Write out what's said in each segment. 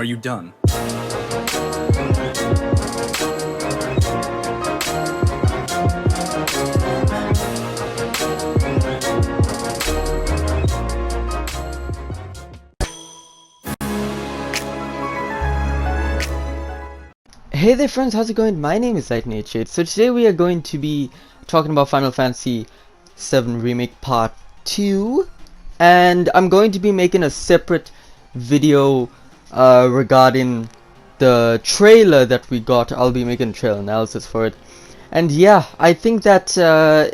Are you done? Hey there friends, how's it going? My name is Light8. So today we are going to be talking about Final Fantasy VII Remake Part 2, and I'm going to be making a separate video regarding the trailer that we got. I'll be making a trailer analysis for it. And yeah, I think that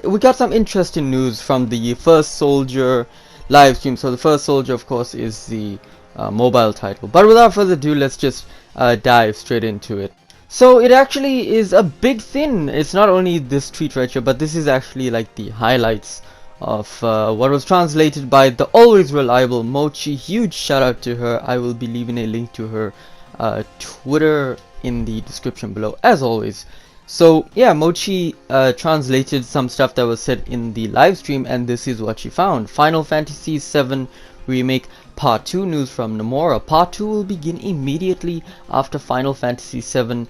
we got some interesting news from the First Soldier live stream. So the First Soldier, of course, is the mobile title. But without further ado, let's just dive straight into it. So it actually is a big thing. It's not only this tweet right here, but this is actually like the highlights of what was translated by the always reliable Mochi. Huge shout out to her. I will be leaving a link to her Twitter in the description below, as always. So yeah, Mochi translated some stuff that was said in the live stream, and this is what she found. Final Fantasy VII Remake Part 2 news from Nomura. Part 2 will begin immediately after Final Fantasy VII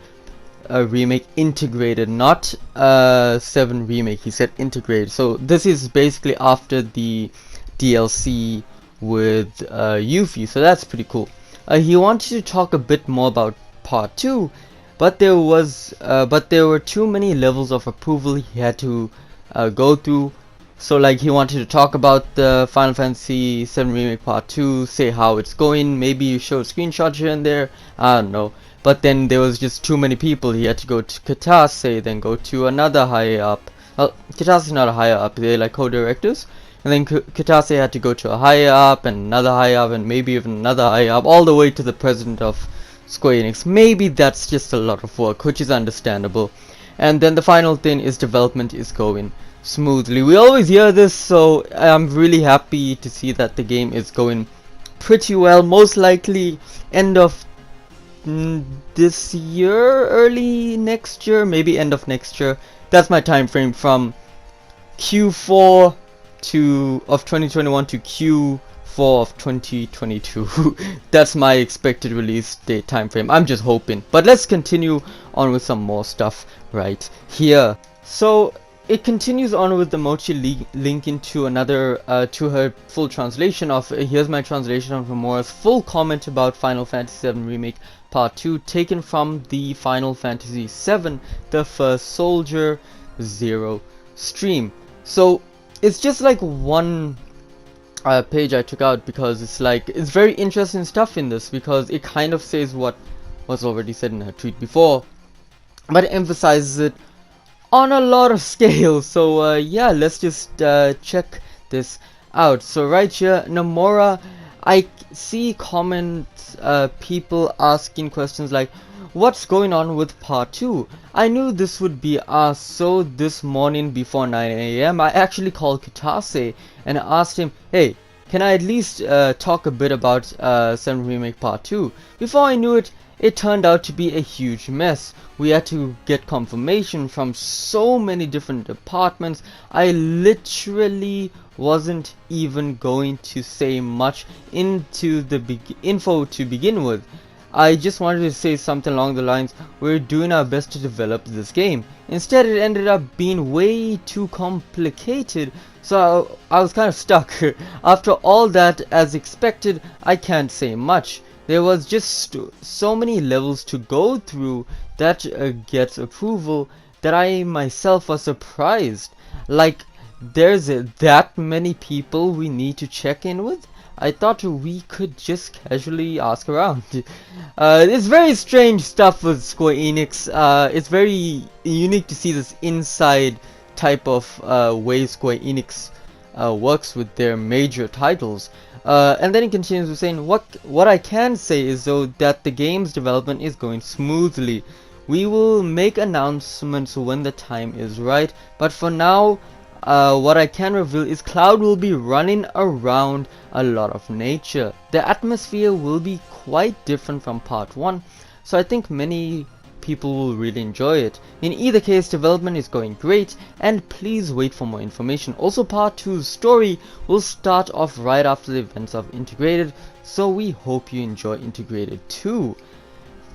Remake integrated, not 7 Remake, he said integrated. So this is basically after the DLC with Yuffie, so that's pretty cool. He wanted to talk a bit more about Part 2, but there were too many levels of approval he had to go through. So like he wanted to talk about the Final Fantasy VII Remake Part 2, say how it's going, maybe show screenshots here and there, I don't know. But then there was just too many people. He had to go to Katase, then go to another higher up. Well, Katase is not a higher up, they're like co-directors. And then Katase had to go to a higher up, and another higher up, and maybe even another higher up, all the way to the president of Square Enix. Maybe that's just a lot of work, which is understandable. And then the final thing is development is going smoothly. We always hear this, so I'm really happy to see that the game is going pretty well. Most likely end of this year, early next year, maybe end of next year. That's my time frame, from Q4 of 2021 to Q4 of 2022. That's my expected release date time frame. I'm just hoping. But let's continue on with some more stuff right here. So it continues on with the Mochi linking to another to her full translation of here's my translation of Nomura's full comment about Final Fantasy VII Remake Part 2, taken from the Final Fantasy VII The First Soldier 0 stream. So it's just like one page I took out, because it's very interesting stuff in this, because it kind of says what was already said in her tweet before, but it emphasizes it on a lot of scale. So yeah, let's just check this out. So right here, Nomura, I see comments, people asking questions like, what's going on with Part 2? I knew this would be asked, so this morning before 9 AM I actually called Katase and asked him, hey, can I at least talk a bit about 7 Remake Part 2? Before I knew it, it turned out to be a huge mess. We had to get confirmation from so many different departments. I literally wasn't even going to say much into the info to begin with. I just wanted to say something along the lines, we're doing our best to develop this game. Instead, it ended up being way too complicated, so I was kind of stuck. After all that, as expected, I can't say much. There was just so many levels to go through that gets approval that I myself was surprised. Like, there's that many people we need to check in with? I thought we could just casually ask around. It's very strange stuff with Square Enix. It's very unique to see this inside type of way Square Enix works with their major titles. And then he continues with saying, what I can say is though that the game's development is going smoothly. We will make announcements when the time is right, but for now, what I can reveal is Cloud will be running around a lot of nature. The atmosphere will be quite different from Part 1, so I think many people will really enjoy it. In either case, development is going great, and please wait for more information. Also, part 2's story will start off right after the events of Integrated, so we hope you enjoy Integrated too.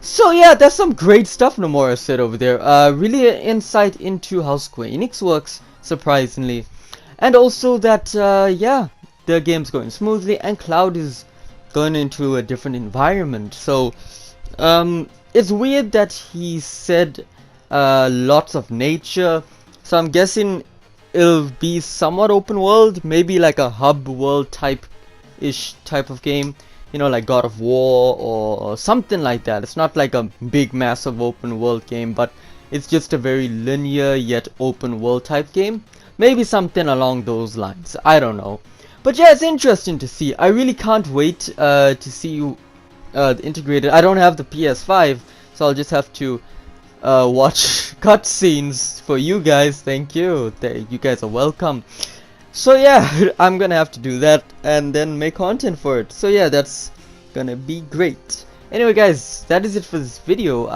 So yeah, that's some great stuff Nomura said over there. Really an insight into how Square Enix works, surprisingly. And also that, yeah, the game's going smoothly and Cloud is going into a different environment. So, it's weird that he said lots of nature. So I'm guessing it'll be somewhat open world, maybe like a hub world type-ish type of game. You know, like God of War or something like that. It's not like a big massive open world game, but it's just a very linear yet open world type game. Maybe something along those lines, I don't know. But yeah, it's interesting to see. I really can't wait to see the Integrated. I don't have the PS5, so I'll just have to watch cutscenes for you guys. Thank you. You guys are welcome. So yeah, I'm gonna have to do that and then make content for it. So yeah, that's gonna be great. Anyway guys, that is it for this video.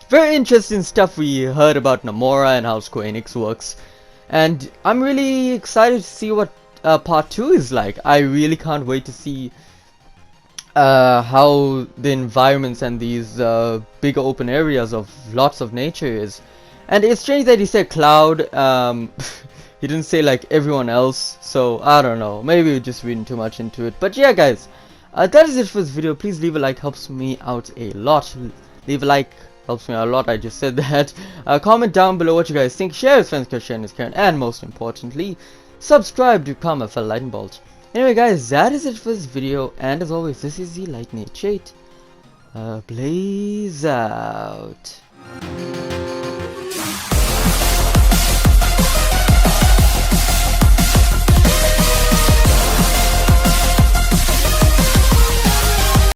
Very interesting stuff we heard about Nomura and how Square Enix works. And I'm really excited to see what part 2 is like. I really can't wait to see how the environments and these bigger open areas of lots of nature is. And it's strange that he said Cloud. He didn't say like everyone else, so I don't know, maybe we're just reading too much into it. But yeah guys, that is it for this video. Please leave a like, helps me out a lot. Leave a like, helps me out a lot, I just said that. Comment down below what you guys think, share with friends because sharing is caring, and most importantly, subscribe to become a fellow lightning bolt. Anyway guys, that is it for this video, and as always, this is the Lightning H8. Blaze out.